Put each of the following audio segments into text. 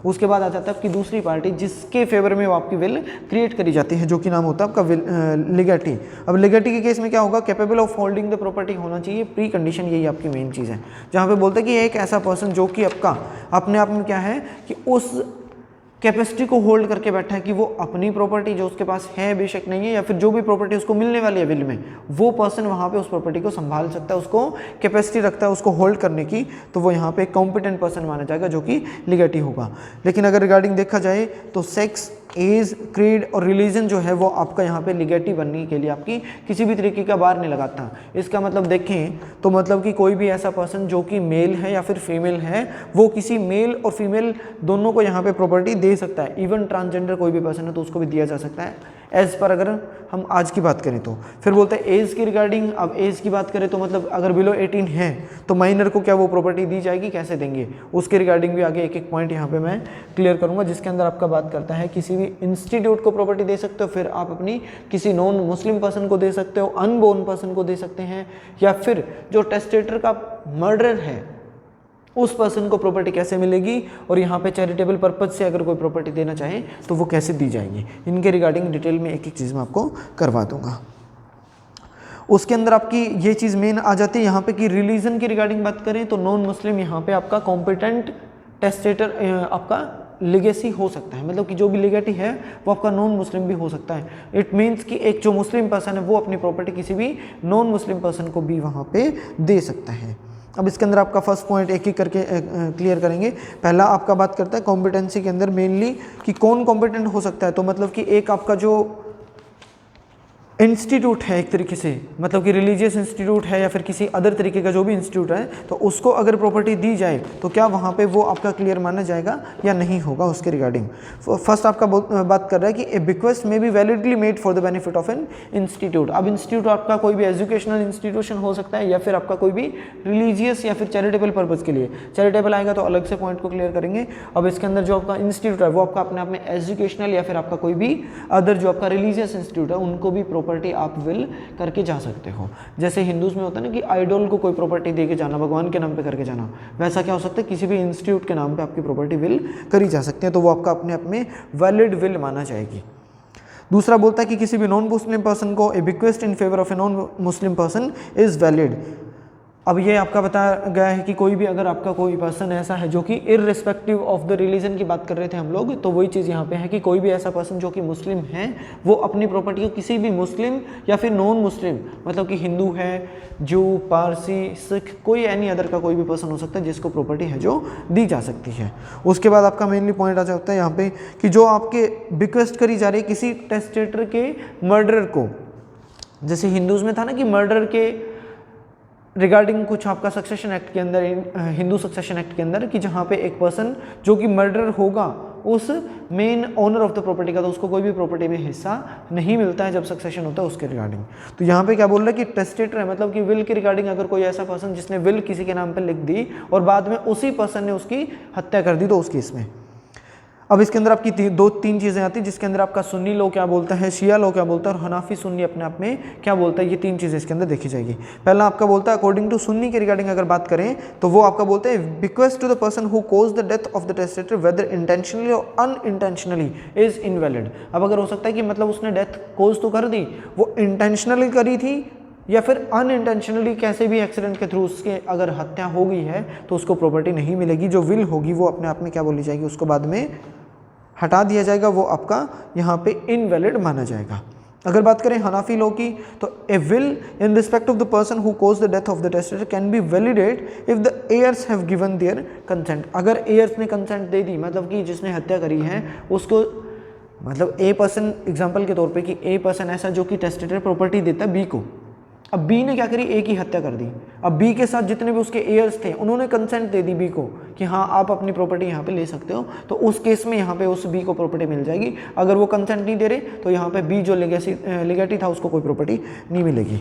उसके बाद आ जाता है आपकी दूसरी पार्टी जिसके फेवर में वो आपकी विल क्रिएट करी जाती है, जो कि नाम होता है आपका लिगेटी। अब लिगेटी के केस में क्या होगा, capable of holding the property होना चाहिए, प्री कंडीशन यही आपकी मेन चीज़ है, जहाँ पे बोलते हैं कि एक ऐसा पर्सन जो कि आपका अपने आप में क्या है कि उस कैपेसिटी को होल्ड करके बैठा है कि वो अपनी प्रॉपर्टी जो उसके पास है बेशक नहीं है, या फिर जो भी प्रॉपर्टी उसको मिलने वाली है विल में, वो पर्सन वहाँ पे उस प्रॉपर्टी को संभाल सकता है, उसको कैपेसिटी रखता है उसको होल्ड करने की, तो वो यहाँ पे एक कॉम्पिटेंट पर्सन माना जाएगा जो कि लिगेटी होगा। लेकिन अगर रिगार्डिंग देखा जाए तो सेक्स, एज, क्रीड और रिलीजन जो है वो आपका यहाँ पे लिगेटी बनने के लिए आपकी किसी भी तरीके का बार नहीं लगाता। इसका मतलब देखें तो मतलब कि कोई भी ऐसा पर्सन जो कि मेल है या फिर फीमेल है, वो किसी मेल और फीमेल दोनों को यहाँ पे प्रॉपर्टी दे सकता है। इवन ट्रांसजेंडर कोई भी पर्सन है तो उसको भी दिया जा सकता है, एज पर अगर हम आज की बात करें तो। फिर बोलते हैं एज की रिगार्डिंग, अब एज की बात करें तो मतलब अगर बिलो 18 है तो माइनर को क्या वो प्रॉपर्टी दी जाएगी, कैसे देंगे, उसके रिगार्डिंग भी आगे एक एक पॉइंट यहाँ पे मैं क्लियर करूँगा, जिसके अंदर आपका बात करता है किसी भी इंस्टीट्यूट को प्रॉपर्टी दे सकते हो, फिर आप अपनी किसी नॉन मुस्लिम पर्सन को दे सकते हो, अनबोर्न पर्सन को दे सकते हैं, या फिर जो टेस्टेटर का मर्डर है उस पर्सन को प्रॉपर्टी कैसे मिलेगी, और यहाँ पे चैरिटेबल पर्पज से अगर कोई प्रॉपर्टी देना चाहे तो वो कैसे दी जाएगी। इनके रिगार्डिंग डिटेल में एक एक चीज़ मैं आपको करवा दूंगा। उसके अंदर आपकी ये चीज़ मेन आ जाती है यहाँ पे कि रिलीजन की रिगार्डिंग बात करें तो नॉन मुस्लिम यहाँ पे आपका कॉम्पिटेंट टेस्टेटर आपका लिगेसी हो सकता है, मतलब कि जो भी लिगेटी है वो आपका नॉन मुस्लिम भी हो सकता है। इट मीन्स कि एक जो मुस्लिम पर्सन है वो अपनी प्रॉपर्टी किसी भी नॉन मुस्लिम पर्सन को भी वहाँ पे दे सकता है। अब इसके अंदर आपका फर्स्ट पॉइंट एक एक करके क्लियर करेंगे। पहला आपका बात करता है कॉम्पिटेंसी के अंदर मेनली कि कौन कॉम्पिटेंट हो सकता है, तो मतलब कि एक आपका जो इंस्टीट्यूट है एक तरीके से, मतलब कि रिलीजियस इंस्टीट्यूट है या फिर किसी अदर तरीके का जो भी इंस्टीट्यूट है, तो उसको अगर प्रॉपर्टी दी जाए तो क्या वहाँ पे वो आपका क्लियर माना जाएगा या नहीं होगा, उसके रिगार्डिंग फर्स्ट आपका बात कर रहा है कि a bequest may be validly made for the benefit of an institute. अब इंस्टीट्यूट आपका कोई भी एजुकेशनल इंस्टीट्यूशन हो सकता है या फिर आपका कोई भी रिलीजियस या फिर चैरिटेबल पर्पज़ के लिए। चैरिटेबल आएगा तो अलग से पॉइंट को क्लियर करेंगे। अब इसके अंदर जो आपका इंस्टीट्यूट है वो आपका अपने आप में एजुकेशनल या फिर आपका कोई भी अदर जो आपका रिलीजियस इंस्टीट्यूट है उनको भी प्रॉपर्टी आप विल करके जा सकते हो। जैसे हिंदूज में होता है ना कि आइडल को कोई प्रॉपर्टी दे के जाना, भगवान के नाम पे करके जाना, वैसा क्या हो सकता है किसी भी इंस्टीट्यूट के नाम पे आपकी प्रॉपर्टी विल करी जा सकती है, तो वो आपका अपने आप में वैलिड विल माना जाएगी। दूसरा बोलता है कि किसी भी नॉन मुस्लिम पर्सन को a bequest in favour of a non Muslim person is valid. अब ये आपका बताया गया है कि कोई भी अगर आपका कोई पर्सन ऐसा है जो कि इररिस्पेक्टिव ऑफ द रिलीजन की बात कर रहे थे हम लोग, तो वही चीज़ यहाँ पे है कि कोई भी ऐसा पर्सन जो कि मुस्लिम है वो अपनी प्रॉपर्टी को किसी भी मुस्लिम या फिर नॉन मुस्लिम, मतलब कि हिंदू है, जू, पारसी, सिख, कोई एनी अदर का कोई भी पर्सन हो सकता है जिसको प्रॉपर्टी है जो दी जा सकती है। उसके बाद आपका मेनली पॉइंट आ जाता है यहाँ पे कि जो आपके बिक्वेस्ट करी जा रही है किसी टेस्टेटर के मर्डरर को, जैसे हिंदूज में था ना कि मर्डर के रिगार्डिंग कुछ आपका सक्सेशन एक्ट के अंदर, हिंदू सक्सेशन एक्ट के अंदर, कि जहाँ पे एक पर्सन जो कि मर्डर होगा उस main owner of the property का, तो उसको कोई भी प्रॉपर्टी में हिस्सा नहीं मिलता है जब सक्सेशन होता है उसके रिगार्डिंग। तो यहाँ पे क्या बोल रहा है कि टेस्टेटर है, मतलब कि विल के रिगार्डिंग अगर कोई ऐसा पर्सन जिसने विल किसी के नाम पर लिख दी और बाद में उसी पर्सन ने उसकी हत्या कर दी तो उस केस में। अब इसके अंदर आपकी दो तीन चीज़ें आती हैं जिसके अंदर आपका सुन्नी लॉ क्या बोलता है, शिया लॉ क्या बोलता है और हनाफी सुन्नी अपने आप में क्या बोलता है, ये तीन चीज़ें इसके अंदर देखी जाएगी। पहला आपका बोलता है अकॉर्डिंग टू सुन्नी के रिगार्डिंग अगर बात करें तो वो आपका बोलता है bequest to the person who cause the death of the testator whether intentionally और अनइंटेंशनली इज इनवैलिड। अब अगर हो सकता है कि मतलब उसने डेथ कोज तो कर दी, वो इंटेंशनली करी थी या फिर अनइंटेंशनली कैसे भी एक्सीडेंट के थ्रू उसके अगर हत्या हो गई है तो उसको प्रॉपर्टी नहीं मिलेगी। जो विल होगी वो अपने आप में क्या बोली जाएगी, उसको बाद में हटा दिया जाएगा, वो आपका यहाँ पे इनवैलिड माना जाएगा। अगर बात करें हनाफी लॉ की तो a will in respect of the person who cause the death of the testator can be validate if the heirs have given their consent. अगर एयर्स ने कंसेंट दे दी, मतलब कि जिसने हत्या करी है उसको, मतलब ए पर्सन एग्जाम्पल के तौर पे कि ए पर्सन ऐसा जो कि टेस्टेटर प्रॉपर्टी देता है बी को, अब बी ने क्या करी, ए की हत्या कर दी। अब बी के साथ जितने भी उसके एयर्स थे उन्होंने कंसेंट दे दी बी को कि हाँ आप अपनी प्रॉपर्टी यहाँ पे ले सकते हो, तो उस केस में यहाँ पे उस बी को प्रॉपर्टी मिल जाएगी। अगर वो कंसेंट नहीं दे रहे तो यहाँ पे बी जो लिगेटी था उसको कोई प्रॉपर्टी नहीं मिलेगी।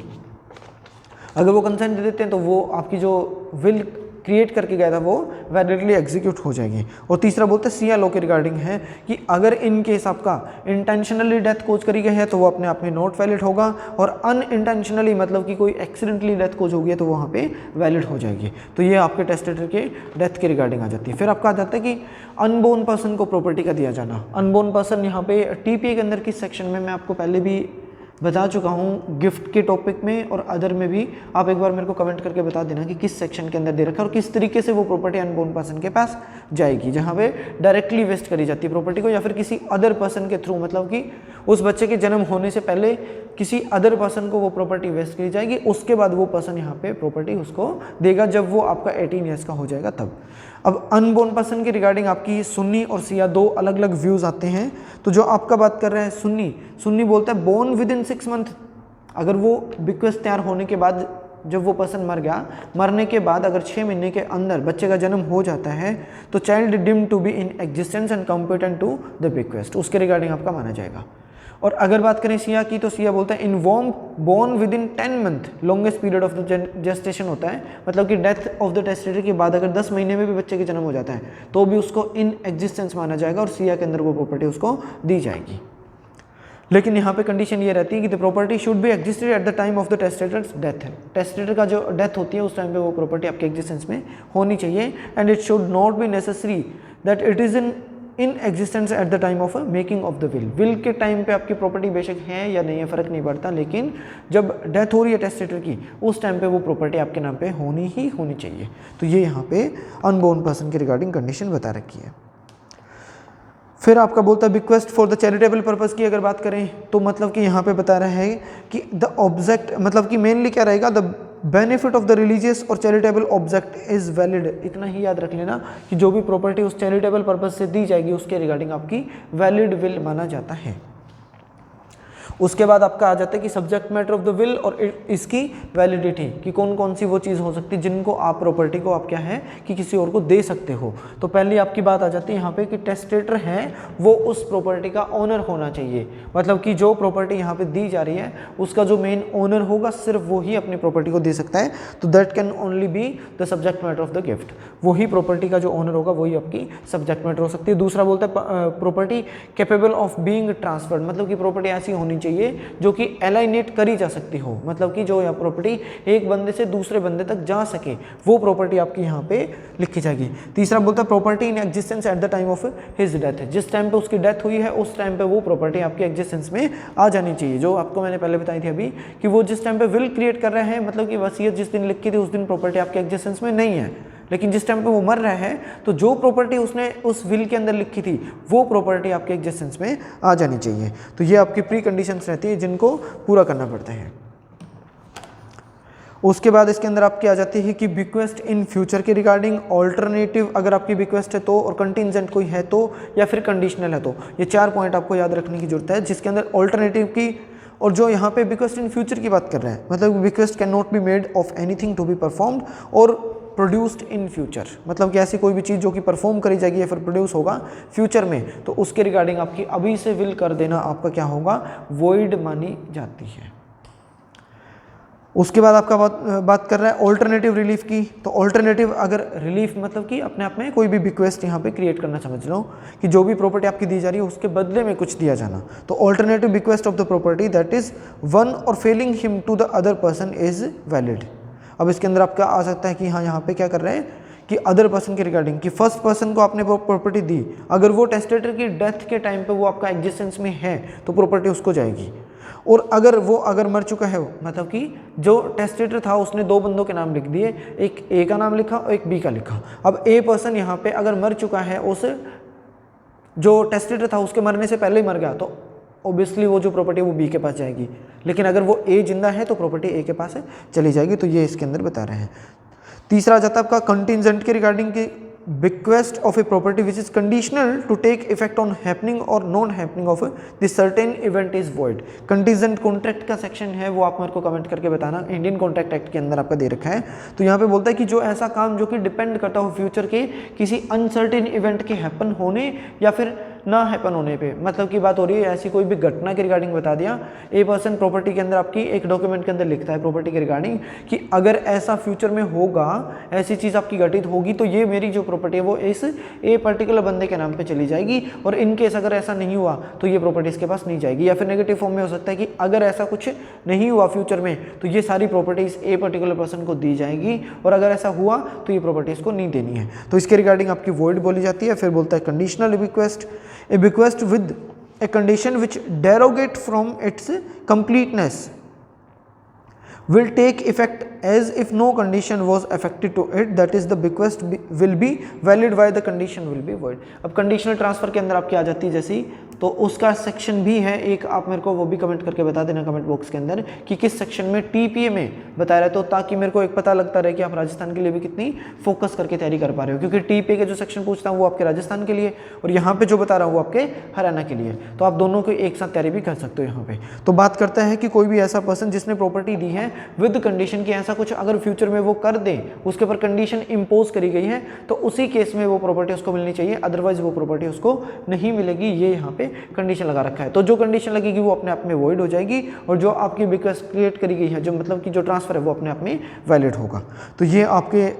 अगर वो कंसेंट दे देते हैं तो वो आपकी जो विल क्रिएट करके गया था वो वैलिडली एग्जीक्यूट हो जाएगी। और तीसरा बोलते हैं सिया लॉ के रिगार्डिंग है कि अगर इन केस आपका इंटेंशनली डेथ कोज करी गई है तो वो अपने आप में नॉट वैलिड होगा, और अनइंटेंशनली मतलब कि कोई एक्सीडेंटली डेथ कोज हो गई है तो वहाँ पे वैलिड हो जाएगी। तो ये आपके टेस्टेटर के डेथ के रिगार्डिंग आ जाती है। फिर आपका आ जाता है कि अनबोर्न पर्सन को प्रॉपर्टी का दिया जाना। अनबोर्न पर्सन यहाँ पे टीपीए के अंदर किस सेक्शन में मैं आपको पहले भी बता चुका हूँ, गिफ्ट के टॉपिक में और अदर में भी। आप एक बार मेरे को कमेंट करके बता देना कि किस सेक्शन के अंदर दे रखा है और किस तरीके से वो प्रॉपर्टी अनबोर्न पर्सन के पास जाएगी, जहाँ पे डायरेक्टली वेस्ट करी जाती है प्रॉपर्टी को, या फिर किसी अदर पर्सन के थ्रू, मतलब कि उस बच्चे के जन्म होने से पहले किसी अदर पर्सन को वो प्रॉपर्टी वेस्ट करी जाएगी, उसके बाद वो पर्सन यहाँ पे प्रॉपर्टी उसको देगा जब वो आपका 18 ईयर्स का हो जाएगा तब। अब अनबोर्न पर्सन के रिगार्डिंग आपकी सुन्नी और सिया दो अलग अलग व्यूज़ आते हैं। तो जो आपका बात कर रहा है सुन्नी बोलता है बोर्न विद इन 6 मंथ, अगर वो बिक्वेस्ट तैयार होने के बाद जब वो पर्सन मर गया, मरने के बाद अगर 6 महीने के अंदर बच्चे का जन्म हो जाता है तो child deemed to be in existence and competent to the bequest, उसके रिगार्डिंग आपका माना जाएगा। और अगर बात करें सिया की तो सिया बोलता है in born 10 month longest period of the gestation होता है, मतलब कि डेथ ऑफ द टेस्टेटर के बाद अगर 10 महीने में भी बच्चे के जन्म हो जाता है तो भी उसको इन एग्जिस्टेंस माना जाएगा और सिया के अंदर वो प्रॉपर्टी उसको दी जाएगी। लेकिन यहाँ पे कंडीशन ये रहती है कि the property should be existed at the time of the testator's death है। टेस्टेटर का जो डेथ होती है उस टाइम पे वो प्रॉपर्टी आपके एग्जिस्टेंस में होनी चाहिए, and it should not be necessary that it is in existence eight the time of making of the will के टाइम पे आपकी प्रॉपर्टी बेशक है या नहीं है फ़र्क नहीं पड़ता, लेकिन जब डेथ हो रही है टेस्टेटर की उस टाइम पे वो प्रॉपर्टी आपके नाम पे होनी ही होनी चाहिए। तो ये यहाँ पे अनबोर्न पर्सन के रिगार्डिंग कंडीशन बता रखी है। फिर आपका बोलता है bequest for the charitable purpose की अगर बात करें तो मतलब कि यहाँ पे बता रहा है कि द ऑब्जेक्ट, मतलब कि मेनली क्या रहेगा, the benefit of the religious और चैरिटेबल ऑब्जेक्ट इज वैलिड। इतना ही याद रख लेना कि जो भी प्रॉपर्टी उस चैरिटेबल पर्पस से दी जाएगी उसके रिगार्डिंग आपकी वैलिड विल माना जाता है। उसके बाद आपका आ जाता है कि subject matter of the will और इसकी वैलिडिटी, कि कौन कौन सी वो चीज़ हो सकती है जिनको आप प्रॉपर्टी को आप क्या है कि किसी और को दे सकते हो। तो पहली आपकी बात आ जाती है यहाँ पे कि टेस्टेटर है वो उस प्रॉपर्टी का ओनर होना चाहिए, मतलब कि जो प्रॉपर्टी यहाँ पे दी जा रही है उसका जो मेन ओनर होगा सिर्फ वो ही अपनी प्रॉपर्टी को दे सकता है। तो that can only be the subject matter of the gift, वही प्रॉपर्टी का जो ओनर होगा वही आपकी सब्जेक्ट मैटर हो सकती है। दूसरा बोलता है property capable of being transferred, मतलब कि प्रॉपर्टी ऐसी होनी चाहिए जो कि एलाइनेट करी जा सकती हो, मतलब कि जो यह प्रॉपर्टी एक बंदे से दूसरे बंदे तक जा सके, वो प्रॉपर्टी आपकी यहाँ पे लिखी जाएगी। तीसरा बोलता है property in existence eight the time of his death, जिस टाइम पे उसकी डेथ हुई है उस टाइम पे वो प्रॉपर्टी आपकी एग्जिस्टेंस में आ जानी चाहिए। जो आपको मैंने पहले बताई थी अभी कि वो जिस टाइम पे विल क्रिएट कर रहे हैं, मतलब कि वसीयत जिस दिन लिखी थी उस दिन प्रॉपर्टी आपके एग्जिस्टेंस में नहीं है, लेकिन जिस टाइम पे वो मर रहा है तो जो प्रॉपर्टी उसने उस विल के अंदर लिखी थी वो प्रॉपर्टी आपके एग्जिस्टेंस में आ जानी चाहिए। तो ये आपकी प्री कंडीशंस रहती है जिनको पूरा करना पड़ता है। उसके बाद इसके अंदर आपकी आ जाती है कि बिक्वेस्ट इन फ्यूचर के रिगार्डिंग, ऑल्टरनेटिव अगर आपकी बिक्वेस्ट है तो, और कंटिजेंट कोई है तो, या फिर कंडीशनल है तो। ये 4 पॉइंट आपको याद रखने की जरूरत है, जिसके अंदर ऑल्टरनेटिव की और जो यहाँ पे बिक्वेस्ट इन फ्यूचर की बात कर रहे हैं, मतलब bequest can not be made of anything to be performed और प्रोड्यूस्ड इन फ्यूचर, मतलब कि ऐसी कोई भी चीज़ जो कि परफॉर्म करी जाएगी या फिर प्रोड्यूस होगा फ्यूचर में, तो उसके रिगार्डिंग आपकी अभी से विल कर देना आपका क्या होगा, वॉइड मानी जाती है। उसके बाद आपका बात कर रहा है ऑल्टरनेटिव रिलीफ की। तो ऑल्टरनेटिव अगर रिलीफ मतलब कि अपने आप में कोई भी बिक्वेस्ट यहाँ पे क्रिएट करना समझ लो कि जो भी प्रॉपर्टी आपकी दी जा रही है उसके बदले में कुछ दिया जाना। तो alternative bequest of the property that is one और failing him to the other person is valid. अब इसके अंदर आपका आ सकता है कि हाँ यहाँ पे क्या कर रहे हैं कि अदर पर्सन के रिगार्डिंग, कि फर्स्ट पर्सन को आपने प्रॉपर्टी दी, अगर वो टेस्टेटर की डेथ के टाइम पे वो आपका एग्जिस्टेंस में है तो प्रॉपर्टी उसको जाएगी। और अगर मर चुका है वो, मतलब कि जो टेस्टेटर था उसने 2 बंदों के नाम लिख दिए, एक ए का नाम लिखा और एक बी का लिखा। अब ए पर्सन यहाँ पे अगर मर चुका है, उस जो टेस्टेटर था उसके मरने से पहले ही मर गया, तो ऑब्वियसली वो जो प्रॉपर्टी है वो बी के पास जाएगी। लेकिन अगर वो ए जिंदा है तो प्रॉपर्टी ए के पास चली जाएगी। तो ये इसके अंदर बता रहे हैं। तीसरा आ जाता है आपका कंटिजेंट के रिगार्डिंग की, bequest of a property which is conditional to take effect on happening or non happening of the certain event is void। contingent contract का सेक्शन है वो आप मेरे को कमेंट करके बताना, इंडियन कॉन्ट्रैक्ट एक्ट के अंदर आपका दे रखा है। तो यहाँ पे बोलता है कि जो ऐसा काम जो कि डिपेंड करता हो फ्यूचर के किसी अनसर्टेन इवेंट के हैपन होने या फिर ना हैपन होने पे, मतलब की बात हो रही है ऐसी कोई भी घटना के रिगार्डिंग बता दिया, ए पर्सन प्रॉपर्टी के अंदर आपकी एक डॉक्यूमेंट के अंदर लिखता है प्रॉपर्टी के रिगार्डिंग कि अगर ऐसा फ्यूचर में होगा, ऐसी चीज़ आपकी घटित होगी तो ये मेरी जो प्रॉपर्टी है वो इस ए पर्टिकुलर बंदे के नाम पे चली जाएगी, और इन केस अगर ऐसा नहीं हुआ तो ये प्रॉपर्टी इसके पास नहीं जाएगी। या फिर नेगेटिव फॉर्म में हो सकता है कि अगर ऐसा कुछ नहीं हुआ फ्यूचर में तो ये सारी प्रॉपर्टीज ए पर्टिकुलर पर्सन को दी जाएगी, और अगर ऐसा हुआ तो ये प्रॉपर्टी इसको नहीं देनी है। तो इसके रिगार्डिंग आपकी वॉइड बोली जाती है। फिर बोलता है conditional bequest, A bequest with a condition which derogate from its completeness will take effect as if no condition was affected to it, that is the bequest will be valid while the condition will be void। अब conditional transfer के अंदर आपकी आ जाती है जैसी, तो उसका section भी है एक, आप मेरे को वो भी कमेंट करके बता देना कमेंट बॉक्स के अंदर कि किस सेक्शन में टीपीए में बता रहा है, तो ताकि मेरे को एक पता लगता रहे कि आप राजस्थान के लिए भी कितनी फोकस करके तैयारी कर पा रहे हो, क्योंकि टीपीए के जो सेक्शन पूछता हूँ वो आपके राजस्थान के लिए और यहाँ पे जो बता रहा हूँ वो आपके हरियाणा के लिए, तो आप दोनों को एक साथ तैयारी भी कर सकते हो। यहाँ पे तो बात करता है कि कोई भी ऐसा पर्सन जिसने प्रॉपर्टी दी है विद कंडीशन की ऐसा कुछ अगर फ्यूचर में वो कर दे, उसके ऊपर कंडीशन इंपोज करी गई है, तो उसी केस में वो प्रॉपर्टी उसको मिलनी चाहिए, अदरवाइज वो प्रॉपर्टी उसको नहीं मिलेगी। ये यहाँ पे कंडीशन लगा रखा है, तो जो कंडीशन लगेगी वो अपने आप में वॉइड हो जाएगी, और जो आपकी बिक्वेस्ट क्रिएट करी गई है, जो मतलब कि जो ट्रांसफर है वो अपने आप में वैलिड होगा। तो ये आपके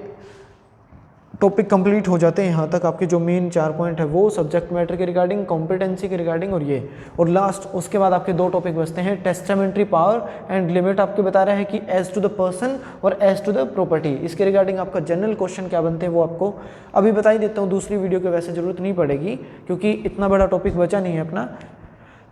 टॉपिक कंप्लीट हो जाते हैं। यहाँ तक आपके जो मेन 4 पॉइंट है वो सब्जेक्ट मैटर के रिगार्डिंग, कॉम्पिटेंसी के रिगार्डिंग और ये, और लास्ट उसके बाद आपके 2 टॉपिक बचते हैं, टेस्टामेंट्री पावर एंड लिमिट। आपके बता रहा है कि एज टू द पर्सन और एज टू द प्रॉपर्टी, इसके रिगार्डिंग आपका जनरल क्वेश्चन क्या बनते हैं वो आपको अभी बता ही देता हूँ, दूसरी वीडियो के वैसे जरूरत नहीं पड़ेगी क्योंकि इतना बड़ा टॉपिक बचा नहीं है अपना।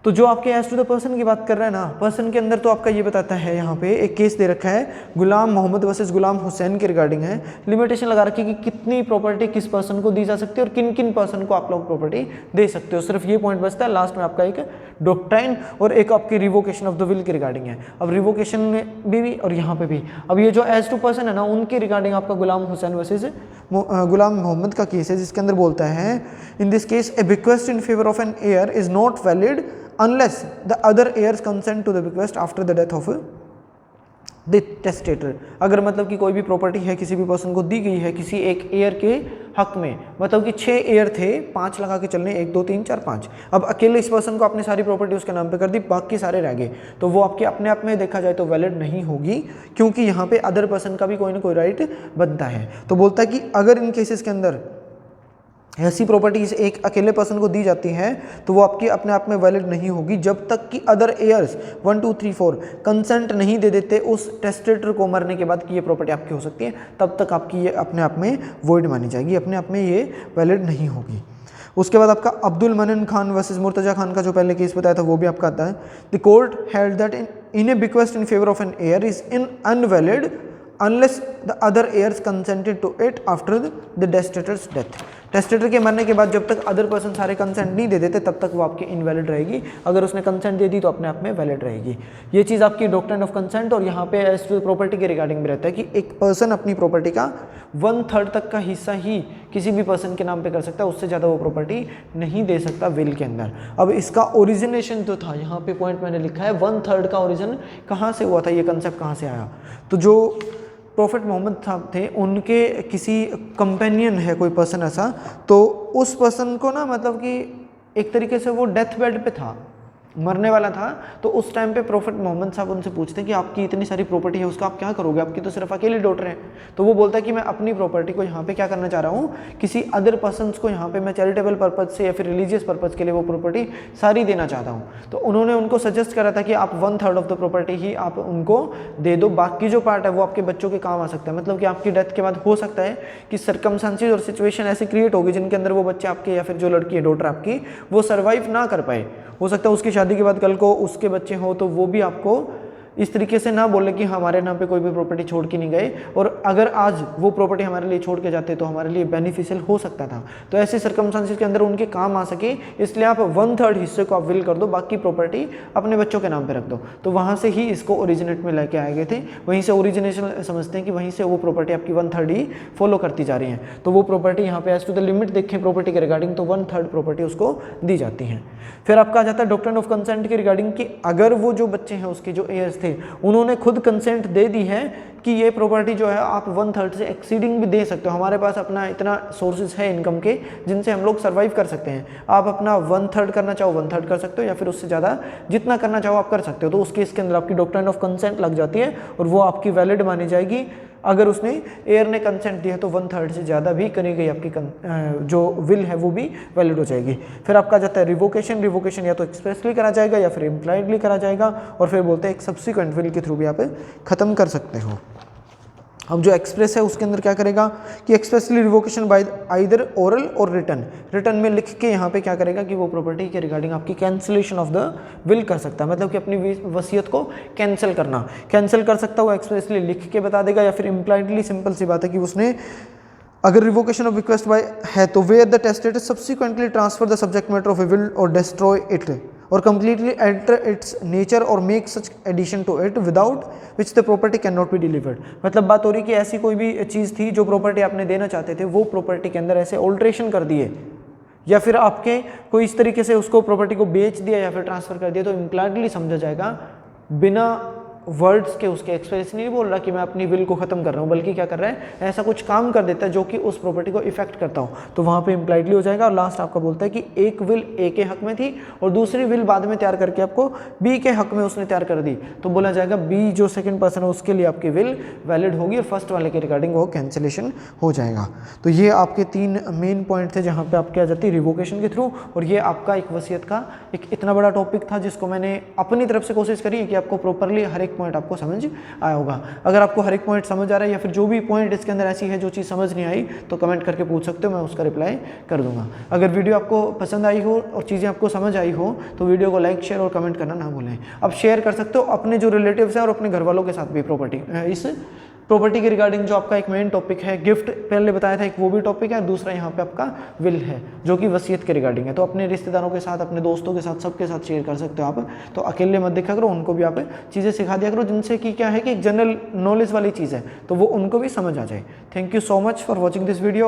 तो जो आपके एज टू द पर्सन की बात कर रहा है ना, पर्सन के अंदर तो आपका ये बताता है, यहाँ पे एक केस दे रखा है गुलाम मोहम्मद वर्सेस गुलाम हुसैन के रिगार्डिंग है, लिमिटेशन लगा रखी है कि कितनी प्रॉपर्टी किस पर्सन को दी जा सकती है और किन किन पर्सन को आप लोग प्रॉपर्टी दे सकते हो। सिर्फ ये पॉइंट बचता है लास्ट में आपका एक डॉक्ट्राइन और एक आपकी रिवोकेशन ऑफ द विल के रिगार्डिंग है। अब रिवोकेशन में भी और यहाँ पे भी, अब ये जो एज टू पर्सन है ना उनके रिगार्डिंग आपका गुलाम हुसैन वर्सेस गुलाम मोहम्मद का केस है, जिसके अंदर बोलता है in this case a bequest in favour of an heir is not valid unless the other heirs consent to the bequest after the death of the testator। अगर मतलब कि कोई भी प्रॉपर्टी है किसी भी पर्सन को दी गई है किसी एक एयर के हक में, मतलब कि 6 एयर थे, 5 लगा के चलने, 1 2 3 4 5, अब अकेले इस पर्सन को अपनी सारी प्रॉपर्टी उसके नाम पे कर दी, बाकी सारे रह गए, तो वो आपके अपने आप में देखा जाए तो वैलिड नहीं होगी, क्योंकि यहाँ पे अदर पर्सन का भी कोई ना कोई राइट बनता है। तो बोलता है कि अगर इन केसेस के अंदर ऐसी प्रॉपर्टीज एक अकेले पर्सन को दी जाती है तो वो आपकी अपने आप में वैलिड नहीं होगी जब तक कि अदर एयर्स 1 2 3 4 कंसेंट नहीं दे देते उस टेस्टेटर को मरने के बाद कि ये प्रॉपर्टी आपकी हो सकती है, तब तक आपकी ये अपने आप में वॉइड मानी जाएगी, अपने आप में ये वैलिड नहीं होगी। उसके बाद आपका अब्दुल मनन खान वर्सेस मुर्तजा खान का जो पहले केस बताया था वो भी आपका आता है। The court held that in a bequest in favour of an heir is in invalid unless the other heirs consented to it after the testator's death। Testator के मरने के बाद जब तक अदर पर्सन सारे कंसेंट नहीं दे देते तब तक वो आपकी इनवैलिड रहेगी, अगर उसने कंसेंट दे दी तो अपने आप में वैलिड रहेगी। ये चीज़ आपकी डॉक्ट्रिन ऑफ कंसेंट और यहाँ पे एज टू प्रॉपर्टी के रिगार्डिंग में रहता है कि एक पर्सन अपनी प्रॉपर्टी का 1/3 तक का हिस्सा ही किसी भी पर्सन के नाम पे कर सकता है, उससे ज़्यादा वो प्रॉपर्टी नहीं दे सकता विल के अंदर। अब इसका ओरिजिनेशन जो था यहाँ पे पॉइंट मैंने लिखा है 1/3 का ओरिजिन कहाँ से हुआ था, ये कंसेप्ट कहाँ से आया। तो जो प्रॉफिट मोहम्मद साहब थे उनके किसी कंपेनियन है कोई पर्सन ऐसा, तो उस पर्सन को ना मतलब कि एक तरीके से वो डेथ बेड पे था, मरने वाला था, तो उस टाइम पे प्रॉफिट मोहम्मद साहब उनसे पूछते हैं कि आपकी इतनी सारी प्रॉपर्टी है उसका आप क्या करोगे, आपकी तो सिर्फ अकेली डॉटर है। तो वो बोलता है कि मैं अपनी प्रॉपर्टी को यहाँ पे क्या करना चाह रहा हूँ, किसी अदर पर्सन्स को यहाँ पे मैं चैरिटेबल पर्पज से या फिर रिलीजियस पर्पज के लिए वो प्रॉपर्टी सारी देना चाहता हूँ। तो उन्होंने उनको सजेस्ट करा था कि आप 1/3 ऑफ द प्रॉपर्टी ही आप उनको दे दो, बाकी जो पार्ट है वो आपके बच्चों के काम आ सकता है। मतलब कि आपकी डेथ के बाद हो सकता है कि सर्कमस्टेंसेस और सिचुएशन ऐसी क्रिएट होगी जिनके अंदर वो बच्चे आपके या फिर जो लड़की है डॉटर आपकी वो सर्वाइव ना कर पाए, हो सकता है उसकी शादी के बाद कल को उसके बच्चे हो तो वो भी आपको इस तरीके से ना बोले कि हमारे नाम पे कोई भी प्रॉपर्टी छोड़ के नहीं गए, और अगर आज वो प्रॉपर्टी हमारे लिए छोड़ के जाते तो हमारे लिए बेनिफिशियल हो सकता था। तो ऐसे सर्कमस्टेंसेस के अंदर उनके काम आ सके, इसलिए आप 1/3 हिस्से को आप विल कर दो, बाकी प्रॉपर्टी अपने बच्चों के नाम पे रख दो। तो वहाँ से ही इसको ओरिजिनेट में लेके आए गए थे, वहीं से ओरिजिनेशन समझते हैं कि वहीं से वो प्रॉपर्टी आपकी 1/3 ही फॉलो करती जा रही है। तो वो प्रॉपर्टी यहाँ पे एज टू द लिमिट देखें प्रॉपर्टी के रिगार्डिंग तो 1/3 प्रॉपर्टी उसको दी जाती है। फिर आपका आ जाता है डॉक्ट्रिन ऑफ कंसेंट के रिगार्डिंग कि अगर वो जो बच्चे हैं उसके जो एयर्स थे उन्होंने खुद कंसेंट दे दी है कि ये प्रॉपर्टी जो है आप 1/3 से एक्सीडिंग भी दे सकते हो, हमारे पास अपना इतना सोर्सेज है इनकम के जिनसे हम लोग सर्वाइव कर सकते हैं। आप अपना 1/3 करना चाहो 1/3 कर सकते हो, या फिर उससे ज़्यादा जितना करना चाहो आप कर सकते हो। तो उस केस के अंदर आपकी डॉक्ट्रिन ऑफ कंसेंट लग जाती है और वो आपकी वैलिड मानी जाएगी। अगर उसने एयर ने कंसेंट दिया तो 1/3 से ज़्यादा भी करी गई आपकी जो विल है वो भी वैलिड हो जाएगी। फिर आपका जाता है रिवोकेशन। रिवोकेशन या तो एक्सप्रेसली करा जाएगा या फिर इम्प्लाइडली करा जाएगा, और फिर बोलते हैं एक सब्सिक्वेंट विल के थ्रू भी आप ख़त्म कर सकते हो। अब जो एक्सप्रेस है उसके अंदर क्या करेगा कि expressly revocation bye either oral और रिटन, रिटन में लिख के यहाँ पे क्या करेगा कि वो प्रॉपर्टी के रिगार्डिंग आपकी कैंसिलेशन ऑफ द विल कर सकता है, मतलब कि अपनी वसीयत को कैंसिल कर सकता है वो एक्सप्रेसली लिख के बता देगा, या फिर इम्प्लाइडली सिंपल सी बात है कि उसने अगर रिवोकेशन ऑफ रिक्वेस्ट बाय है तो where the testator subsequently transfer the subject matter of a will और डिस्ट्रॉय इट और completely alter its nature or make such addition to it without which the property cannot be delivered। मतलब बात हो रही कि ऐसी कोई भी चीज़ थी जो प्रॉपर्टी आपने देना चाहते थे, वो प्रॉपर्टी के अंदर ऐसे ऑल्ट्रेशन कर दिए, या फिर आपके कोई इस तरीके से उसको प्रॉपर्टी को बेच दिया या फिर ट्रांसफ़र कर दिया, तो इम्प्लाइडली समझा जाएगा, बिना वर्ड्स के उसके एक्सप्रेस नहीं बोल रहा कि मैं अपनी विल को ख़त्म कर रहा हूँ, बल्कि क्या कर रहा है ऐसा कुछ काम कर देता है जो कि उस प्रॉपर्टी को इफेक्ट करता हो, तो वहाँ पे इम्प्लाइडली हो जाएगा। और लास्ट आपका बोलता है कि एक विल ए के हक में थी और दूसरी विल बाद में तैयार करके आपको बी के हक में उसने तैयार कर दी, तो बोला जाएगा बी जो सेकंड पर्सन है उसके लिए आपकी विल वैलिड होगी और फर्स्ट वाले के रिगार्डिंग वो कैंसिलेशन हो जाएगा। तो ये आपके 3 मेन पॉइंट थे जहाँ पर आपकी आ जाती है रिवोकेशन के थ्रू। और ये आपका एक वसीयत का एक इतना बड़ा टॉपिक था जिसको मैंने अपनी तरफ से कोशिश करी है कि आपको प्रॉपरली हर एक पॉइंट आपको समझ आया होगा। अगर आपको हर एक पॉइंट समझ आ रहा है या फिर जो भी पॉइंट इसके अंदर ऐसी है जो चीज़ समझ नहीं आई तो कमेंट करके पूछ सकते हो, मैं उसका रिप्लाई कर दूंगा। अगर वीडियो आपको पसंद आई हो और चीज़ें आपको समझ आई हो तो वीडियो को लाइक शेयर और कमेंट करना ना भूलें। अब शेयर कर सकते हो अपने जो रिलेटिव्स हैं और अपने घर वालों के साथ भी इस प्रॉपर्टी के रिगार्डिंग जो आपका एक मेन टॉपिक है, गिफ्ट पहले बताया था, एक वो भी टॉपिक है, दूसरा यहाँ पे आपका विल है जो कि वसीयत के रिगार्डिंग है। तो अपने रिश्तेदारों के साथ, अपने दोस्तों के साथ, सबके साथ शेयर कर सकते हो आप। तो अकेले मत देखा करो, उनको भी आप चीज़ें सिखा दिया करो जिनसे कि क्या है कि एक जनरल नॉलेज वाली चीज़ है तो वो उनको भी समझ आ जाए। Thank you so much for watching this video.